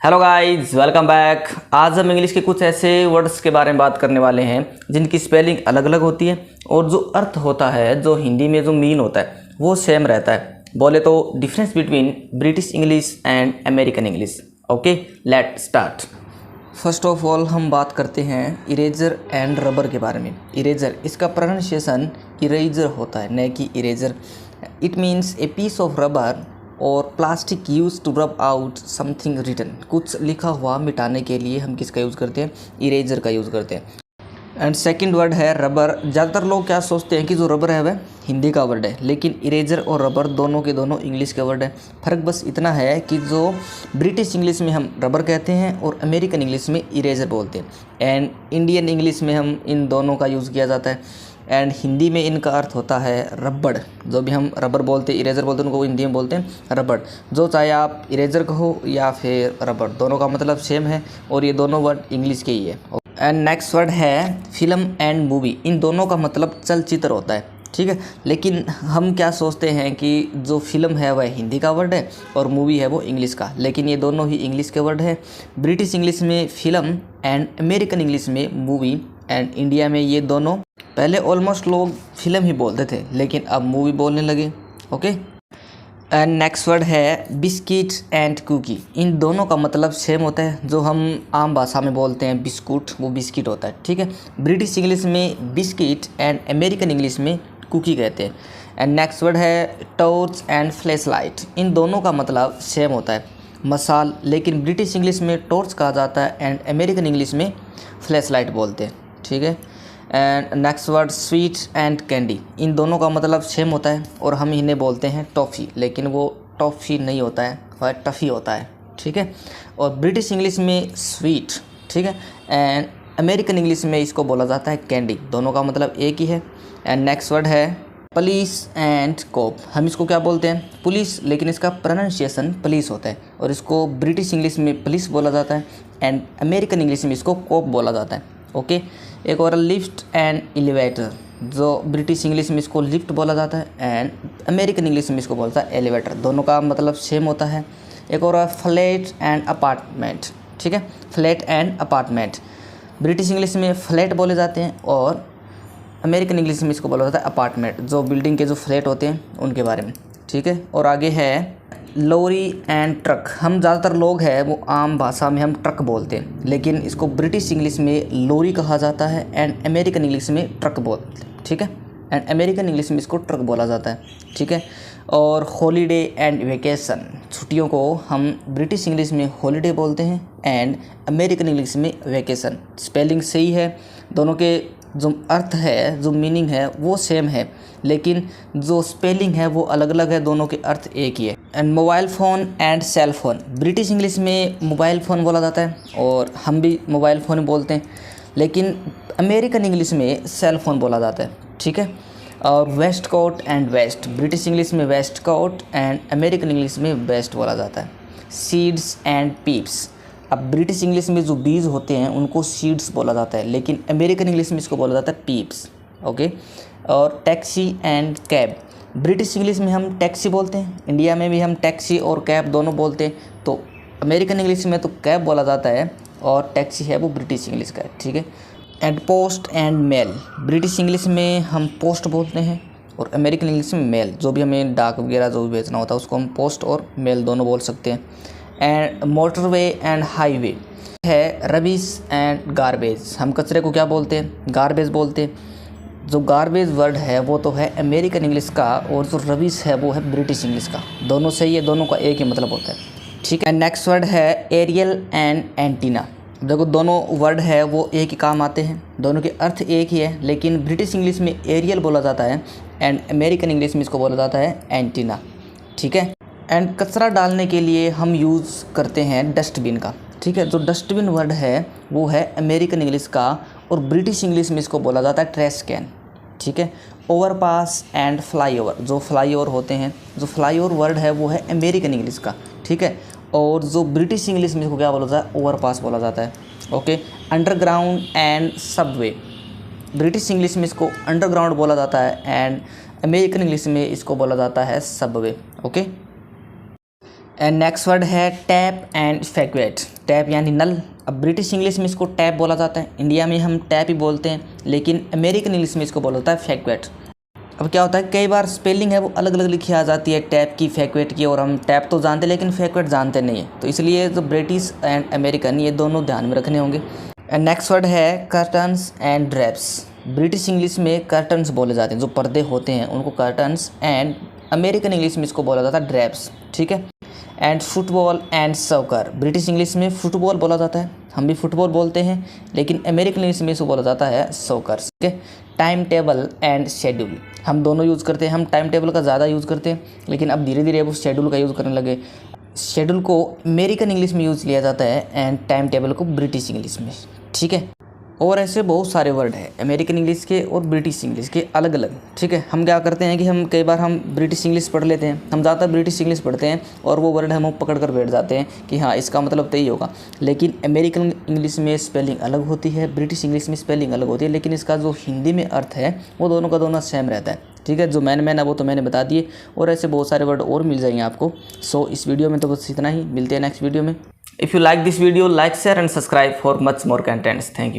Hello guys, welcome back. आज हम English के कुछ ऐसे वर्ड्स के बारे में बात करने वाले हैं जिनकी स्पेलिंग अलग अलग होती है और जो अर्थ होता है, जो हिंदी में जो मीन होता है वो सेम रहता है। बोले तो difference between British English and American English. Okay, let start. First of all हम बात करते हैं इरेजर एंड रबर के बारे में। इरेजर, इसका प्रोनाउंसिएशन इरेजर होता है, न कि eraser. It means a piece of rubber और plastic use to rub out something written. कुछ लिखा हुआ मिटाने के लिए हम किसका यूज़ करते हैं? इरेजर का यूज़ करते हैं। एंड सेकंड वर्ड है रबर। ज़्यादातर लोग क्या सोचते हैं कि जो रबर है वह हिंदी का वर्ड है, लेकिन इरेजर और रबर दोनों के दोनों इंग्लिश के वर्ड है। फ़र्क बस इतना है कि जो ब्रिटिश इंग्लिश में हम रबर कहते हैं और अमेरिकन इंग्लिश में इरेजर बोलते हैं। एंड इंडियन इंग्लिश में हम इन दोनों का यूज़ किया जाता है। एंड हिंदी में इनका अर्थ होता है रबड़। जो भी हम रबर बोलते हैं, इरेजर बोलते हैं, उनको हिंदी में बोलते हैं रबड़। जो चाहे आप इरेजर कहो या फिर रबड़, दोनों का मतलब सेम है और ये दोनों वर्ड इंग्लिश के ही है। एंड नेक्स्ट वर्ड है फिल्म एंड मूवी। इन दोनों का मतलब चलचित्र होता है, ठीक है। लेकिन हम क्या सोचते हैं कि जो फिल्म है वह हिंदी का वर्ड है और मूवी है वो इंग्लिश का, लेकिन ये दोनों ही इंग्लिश के वर्ड है। ब्रिटिश इंग्लिश में फिल्म एंड अमेरिकन इंग्लिश में मूवी। एंड इंडिया में ये दोनों, पहले ऑलमोस्ट लोग फिल्म ही बोलते थे लेकिन अब मूवी बोलने लगे। ओके। एंड नेक्स्ट वर्ड है बिस्किट एंड कुकी। इन दोनों का मतलब सेम होता है। जो हम आम भाषा में बोलते हैं बिस्कुट, वो बिस्किट होता है, ठीक है। ब्रिटिश इंग्लिश में बिस्किट एंड अमेरिकन इंग्लिश में कुकी कहते हैं। एंड नेक्स्ट वर्ड है टॉर्च एंड फ्लैश लाइट। इन दोनों का मतलब सेम होता है, मसाल, लेकिन ब्रिटिश इंग्लिश में टॉर्च कहा जाता है एंड अमेरिकन इंग्लिश में फ्लैश लाइट बोलते हैं, ठीक है। And next word sweet and candy. इन दोनों का मतलब सेम होता है और हम इन्हें बोलते हैं टॉफ़ी, लेकिन वो टॉफ़ी नहीं होता है, वह टफ़ी होता है, ठीक है। और ब्रिटिश इंग्लिश में स्वीट, ठीक है, एंड अमेरिकन इंग्लिश में इसको बोला जाता है कैंडी। दोनों का मतलब एक ही है। एंड नेक्स्ट वर्ड है पुलिस एंड कोप। हम इसको क्या बोलते हैं? पुलिस, लेकिन इसका प्रोनाउंसिएशन पुलिस होता है और इसको ब्रिटिश इंग्लिश में पुलिस बोला जाता है एंड अमेरिकन इंग्लिश में इसको कोप बोला जाता है। ओके। एक और लिफ्ट एंड एलिवेटर। जो ब्रिटिश इंग्लिश में इसको लिफ्ट बोला जाता है एंड अमेरिकन इंग्लिश में इसको बोलता है एलिवेटर। दोनों का मतलब सेम होता है। एक और फ्लैट एंड अपार्टमेंट, ठीक है। Flat and apartment, British English में फ्लैट बोले जाते हैं और अमेरिकन इंग्लिश में इसको बोला जाता है अपार्टमेंट। जो बिल्डिंग के जो फ्लैट होते हैं उनके बारे में, ठीक है। और आगे है लॉरी एंड ट्रक। हम ज़्यादातर लोग हैं वो आम भाषा में हम ट्रक बोलते हैं, लेकिन इसको ब्रिटिश इंग्लिश में लॉरी कहा जाता है एंड अमेरिकन इंग्लिश में ट्रक बोलते हैं, ठीक है। एंड अमेरिकन इंग्लिश में इसको ट्रक बोला जाता है, ठीक है। और हॉलीडे एंड वेकेशन, छुट्टियों को हम ब्रिटिश इंग्लिश में हॉलीडे बोलते हैं एंड अमेरिकन इंग्लिश में वेकेशन। स्पेलिंग सही है, दोनों के जो अर्थ है, जो मीनिंग है वो सेम है, लेकिन जो स्पेलिंग है वो अलग अलग है। दोनों के अर्थ एक ही है। And mobile phone and cell phone. British English में मोबाइल फ़ोन बोला जाता है और हम भी मोबाइल फ़ोन बोलते हैं, लेकिन अमेरिकन इंग्लिश में सेल फ़ोन बोला जाता है, ठीक है। और waistcoat and vest. British English में waistcoat and American English में वेस्ट बोला जाता है। Seeds and pips. अब ब्रिटिश इंग्लिश में जो बीज होते हैं उनको सीड्स बोला जाता है, लेकिन अमेरिकन इंग्लिश में इसको बोला जाता है पीप्स। ओके। और taxi and cab. British English में हम टैक्सी बोलते हैं, इंडिया में भी हम टैक्सी और कैब दोनों बोलते हैं। तो अमेरिकन इंग्लिश में तो कैब बोला जाता है और टैक्सी है वो ब्रिटिश इंग्लिश का है, ठीक है। And post and mail. British English में हम पोस्ट बोलते हैं और अमेरिकन इंग्लिश में मेल। जो भी हमें डाक वगैरह जो भी भेजना होता है उसको हम पोस्ट और मेल दोनों बोल सकते हैं। एंड मोटरवे एंड हाईवे है रबिश एंड गार्बेज। हम कचरे को क्या बोलते हैं? गार्बेज बोलते हैं। जो गार्बेज वर्ड है वो तो है अमेरिकन इंग्लिश का और जो रबिश है वो है ब्रिटिश इंग्लिश का। दोनों सही है, दोनों का एक ही मतलब होता है, ठीक है। एंड नेक्स्ट वर्ड है एरियल एंड एंटीना। देखो दोनों वर्ड है वो एक ही काम आते हैं, दोनों के अर्थ एक ही है, लेकिन ब्रिटिश इंग्लिश में एरियल बोला जाता है एंड अमेरिकन इंग्लिश में इसको बोला जाता है एंटीना, ठीक है। एंड कचरा डालने के लिए हम यूज़ करते हैं डस्टबिन का, ठीक है। जो डस्टबिन वर्ड है वो है अमेरिकन इंग्लिश का और ब्रिटिश इंग्लिश में इसको बोला जाता है ट्रैश कैन, ठीक है। Overpass and flyover. जो फ्लाईओवर होते हैं, जो फ्लाईओवर वर्ड है वो है अमेरिकन इंग्लिश का, ठीक है। और जो ब्रिटिश इंग्लिश में इसको क्या बोला जाता है? ओवरपास बोला जाता है, okay. Underground and Subway. British English में इसको अंडरग्राउंड बोला जाता है एंड अमेरिकन इंग्लिश में इसको बोला जाता है Subway, okay. And next word है टैप एंड फैक्वेट। टैप यानी नल। अब ब्रिटिश इंग्लिश में इसको टैप बोला जाता है, इंडिया में हम टैप ही बोलते हैं, लेकिन अमेरिकन इंग्लिश में इसको बोला जाता है फैक्वेट। अब क्या होता है, कई बार स्पेलिंग है वो अलग अलग लिखी आ जाती है टैप की, फैक्वेट की, और हम टैप तो जानते हैं लेकिन फैक्वेट जानते नहीं है, तो इसलिए जो ब्रिटिश एंड अमेरिकन ये दोनों ध्यान में रखने होंगे। एंड नेक्स्ट वर्ड है curtains and drapes. British English में कर्टन्स बोले जाते हैं, जो पर्दे होते हैं उनको कर्टन्स, एंड अमेरिकन इंग्लिश में इसको बोला जाता है ड्रेप्स, ठीक है। And football and soccer. British English में फुटबॉल बोला जाता है, हम भी फुटबॉल बोलते हैं, लेकिन अमेरिकन इंग्लिश में इसको बोला जाता है सॉकर, ठीक है। टाइम टेबल एंड शेड्यूल, हम दोनों यूज़ करते हैं। हम टाइम टेबल का ज़्यादा यूज़ करते हैं, लेकिन अब धीरे धीरे वो शेड्यूल का यूज़ करने लगे। शेड्यूल को अमेरिकन इंग्लिश में यूज़ लिया जाता है एंड टाइम टेबल को ब्रिटिश इंग्लिश में, ठीक है। और ऐसे बहुत सारे वर्ड हैं अमेरिकन इंग्लिश के और ब्रिटिश इंग्लिश के अलग अलग, ठीक है। हम क्या करते हैं कि हम कई बार हम ब्रिटिश इंग्लिश पढ़ लेते हैं, हम ज़्यादातर ब्रिटिश इंग्लिश पढ़ते हैं और वो वर्ड हम पकड़ कर बैठ जाते हैं कि हाँ इसका मतलब तो यही होगा, लेकिन अमेरिकन इंग्लिश में स्पेलिंग अलग होती है, ब्रिटिश इंग्लिश में स्पेलिंग अलग होती है, लेकिन इसका जो हिंदी में अर्थ है वो दोनों का दोनों सेम रहता है, ठीक है। जो मैन है वो तो मैंने बता दिए, और ऐसे बहुत सारे वर्ड और मिल जाएंगे आपको। सो इस वीडियो में तो बस इतना ही, मिलते हैं नेक्स्ट वीडियो में। If you like this video, like, share and subscribe for much more contents. Thank you.